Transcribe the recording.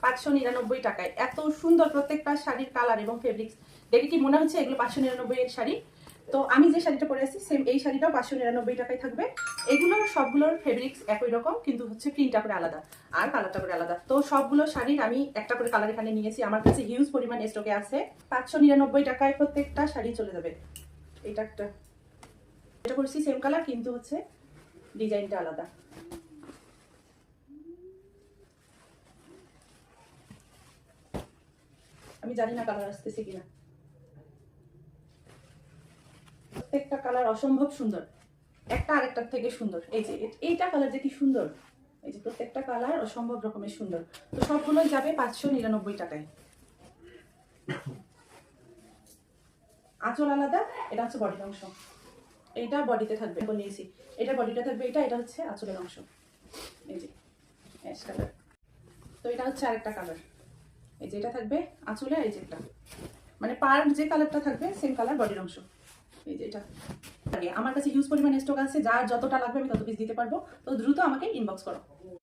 599 টাকায়। এত সুন্দর প্রত্যেকটা শাড়ির কালার এবং ফেব্রিক্স দেখে কি মনে হচ্ছে এগুলো 599 এর শাড়ি। তো আমি যে শাড়িটা পরে আছি সেম এই শাড়িটাও 599 টাকায় থাকবে। এগুলোর সবগুলোর ফেব্রিক্স একই রকম, কিন্তু হচ্ছে প্রিন্টটা করে আলাদা আর কালারটা করে আলাদা। তো সবগুলো শাড়ির আমি একটা করে কালার এখানে নিয়েছি, আমার কাছে হিউজ পরিমাণ স্টকে আছে। 599 টাকায় প্রত্যেকটা শাড়ি চলে যাবে। এটা একটা, এটা করেছি সেম কালার কিন্তু হচ্ছে ডিজাইনটা আলাদা। আমি জানি না কালার আসতেছে কিনা। প্রত্যেকটা কালার অসম্ভব সুন্দর, একটা আরেকটার থেকে সুন্দর। এই যে এইটা কালার যে কি সুন্দর, এই যে প্রত্যেকটা কালার অসম্ভব রকমের সুন্দর। তো সবগুলোই যাবে 599 টাকায়। আঁচল আলাদা, এটা হচ্ছে বডির অংশ, এইটা বডিতে থাকবে নিয়েছি। এটা বডিটা থাকবে, এটা হচ্ছে আঁচলের অংশ। এই যে অ্যাশ কালার। তো এটা হচ্ছে আরেকটা কালার, এই যে এটা থাকবে আঁচলে, এই যে এটা মানে পার যে কালারটা থাকবে সেম কালার বডির অংশ। এই যে এটা আমার কাছে হিউজ পরিমাণ স্টক আছে, যার যতটা লাগবে আমি তত পিস দিতে পারবো। তো দ্রুত আমাকে ইনবক্স করো।